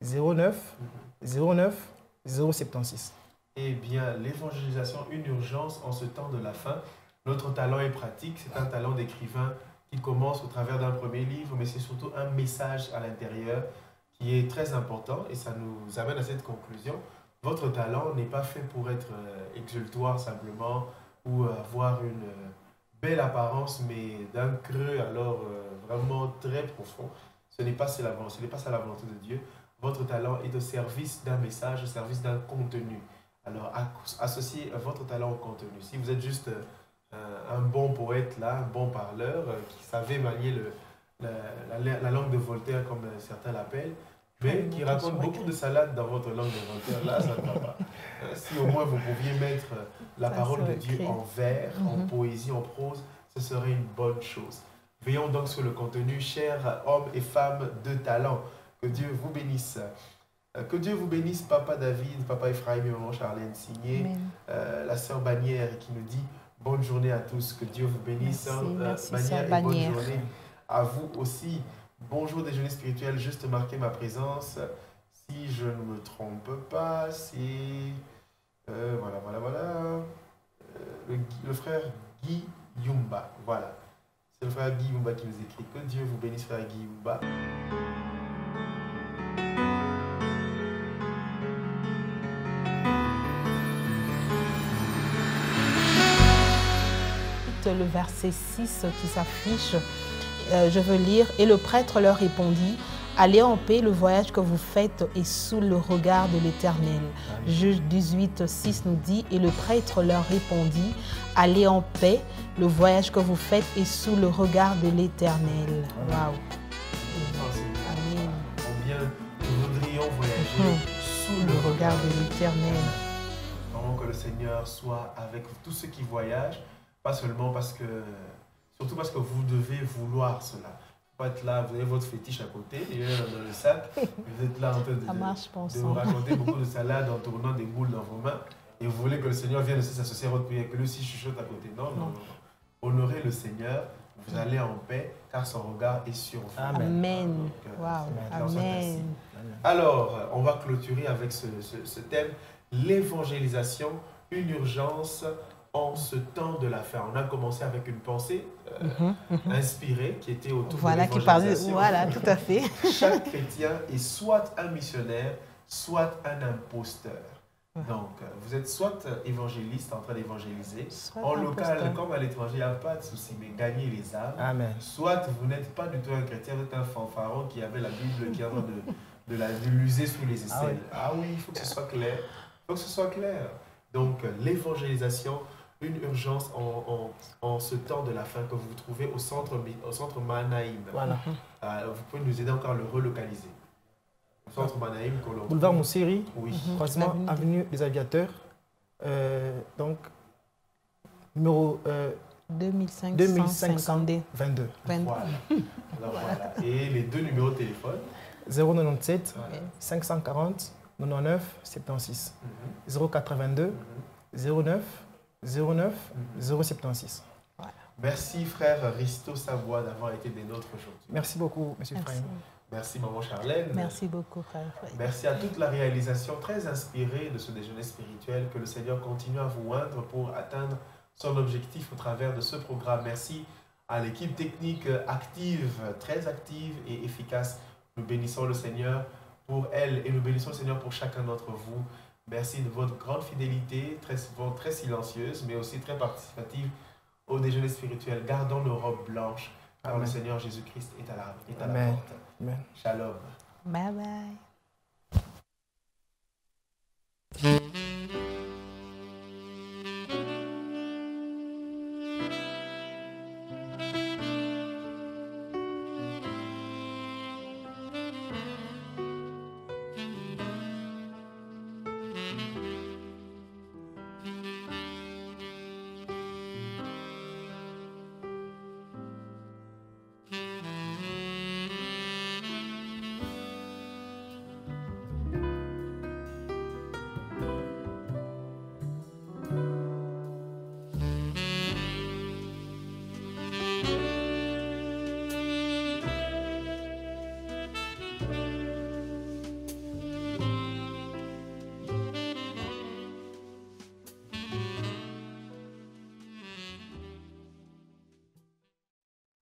09 09 076. Eh bien, l'évangélisation, une urgence en ce temps de la fin. Notre talent est pratique, c'est un talent d'écrivain qui commence au travers d'un premier livre, mais c'est surtout un message à l'intérieur qui est très important et ça nous amène à cette conclusion. Votre talent n'est pas fait pour être exultoire simplement, ou avoir une belle apparence, mais d'un creux alors vraiment très profond. Ce n'est pas ça la volonté de Dieu. Votre talent est au service d'un message, au service d'un contenu. Alors, associez votre talent au contenu. Si vous êtes juste un bon poète, là, un bon parleur, qui savait manier la langue de Voltaire, comme certains l'appellent, mais qui raconte beaucoup de salades dans votre langue de Voltaire, là, ça ne va pas. Si au moins vous pouviez mettre la parole de Dieu en vers, en poésie, en prose, ce serait une bonne chose. Veillons donc sur le contenu, chers hommes et femmes de talent. Que Dieu vous bénisse. Que Dieu vous bénisse, Papa David, Papa Ephraim et Maman Charlène, signé la sœur Bannière qui nous dit bonne journée à tous. Que Dieu vous bénisse. Merci, Bannière, et bonne journée à vous aussi. Bonjour déjeuner spirituel, juste marquer ma présence. Si je ne me trompe pas, c'est... voilà. Le frère Guy Yumba. Voilà. C'est le frère Guy Yumba qui nous écrit. Que Dieu vous bénisse, frère Guy Yumba. Le verset 6 qui s'affiche, je veux lire. Et le prêtre leur répondit, allez en paix, le voyage que vous faites est sous le regard de l'Éternel. Juge 18, 6 nous dit, et le prêtre leur répondit, allez en paix, le voyage que vous faites est sous le regard de l'Éternel. Waouh. Amen. Combien nous voudrions voyager sous le regard de l'Éternel. Vraiment que le Seigneur soit avec tous ceux qui voyagent. Pas seulement surtout parce que vous devez vouloir cela. Vous n'êtes pas là, vous avez votre fétiche à côté, il est dans le sac, vous êtes là en train de vous raconter beaucoup de salades en tournant des boules dans vos mains, et vous voulez que le Seigneur vienne aussi s'associer à votre prière, que lui aussi chuchote à côté. Non. Honorez le Seigneur, vous allez en paix, car son regard est sur vous. Amen. Amen. Alors, on va clôturer avec ce thème, l'évangélisation, une urgence en ce temps de la fin. On a commencé avec une pensée inspirée qui était autour de l'évangélisation. Voilà, tout à fait. Chaque chrétien est soit un missionnaire, soit un imposteur. Donc, vous êtes soit évangéliste en train d'évangéliser, en local comme à l'étranger, il n'y a pas de souci, mais gagnez les âmes. Amen. Soit vous n'êtes pas du tout un chrétien, vous êtes un fanfaron qui avait la Bible qui est en train de l'user sous les aisselles. Ah oui, il faut que ce soit clair. Il faut que ce soit clair. Donc, l'évangélisation, une urgence en ce temps de la fin que vous trouvez au centre Manaïm. Voilà. Vous pouvez nous aider encore à le relocaliser. Au centre Manaïm. Boulevard Moussiri, oui. croisement avenue des Aviateurs. Donc, numéro 2522. Voilà. Voilà. Et les deux numéros de téléphone 097 540 99 76 082 09 076. Voilà. Merci frère Risto Savoie d'avoir été des nôtres aujourd'hui. Merci beaucoup, monsieur Frère. Merci maman Charlène. Merci beaucoup frère. Merci à toute la réalisation très inspirée de ce déjeuner spirituel. Que le Seigneur continue à vous oindre pour atteindre son objectif au travers de ce programme. Merci à l'équipe technique active, très active et efficace. Nous bénissons le Seigneur pour elle et nous bénissons le Seigneur pour chacun d'entre vous. Merci de votre grande fidélité, très souvent très silencieuse, mais aussi très participative au déjeuner spirituel. Gardons nos robes blanches, car le Seigneur Jésus-Christ est à la porte. Amen. Shalom. Bye bye.